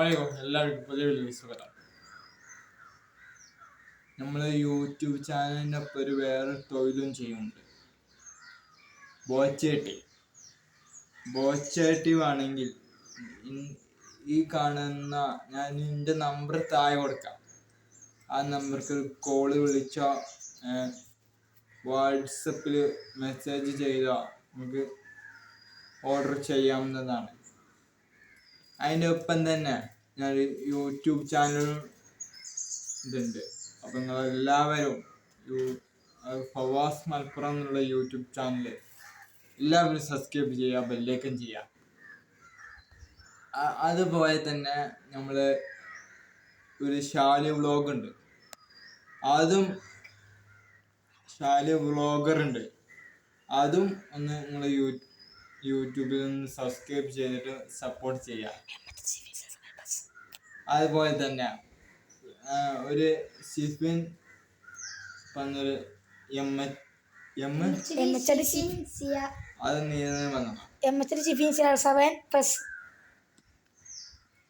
എല്ലാവർക്കും പുതിയ വീഡിയോയിലേക്ക് സ്വാഗതം. നമ്മൾ യൂട്യൂബ് ചാനലിൻ്റെ ഒപ്പം ഒരു വേറെ തൊഴിലും ചെയ്യുന്നുണ്ട്. ബോച്ചേട്ടി വേണമെങ്കിൽ ഈ കാണുന്ന ഞാൻ എൻ്റെ നമ്പർ താഴെ കൊടുക്കാം. ആ നമ്പർക്ക് കോള് വിളിച്ചോ വാട്സപ്പിൽ മെസ്സേജ് ചെയ്തോ നമുക്ക് ഓർഡർ ചെയ്യാവുന്നതാണ്. അതിൻ്റെ ഒപ്പം തന്നെ ഞാൻ യൂട്യൂബ് ചാനൽ ഇതുണ്ട്. അപ്പം നിങ്ങളെല്ലാവരും ഫവാസ് മലപ്പുറം എന്നുള്ള യൂട്യൂബ് ചാനൽ എല്ലാവരും സബ്സ്ക്രൈബ് ചെയ്യുക, ബെല്ലൈക്കൻ ചെയ്യുക. അതുപോലെ തന്നെ നമ്മൾ ഒരു ഷാലി വ്ളോഗ് ഉണ്ട്, ഷാലി വ്ളോഗർ ഉണ്ട്. അതും ഒന്ന് നിങ്ങൾ യൂട്യൂബിൽ നിന്ന് സബ്സ്ക്രൈബ് ചെയ്തിട്ട് സപ്പോർട്ട് ചെയ്യുക. അതുപോലെ തന്നെ ഒരു ഷിഫിൻ വന്നൊരു അത് നീ വന്നു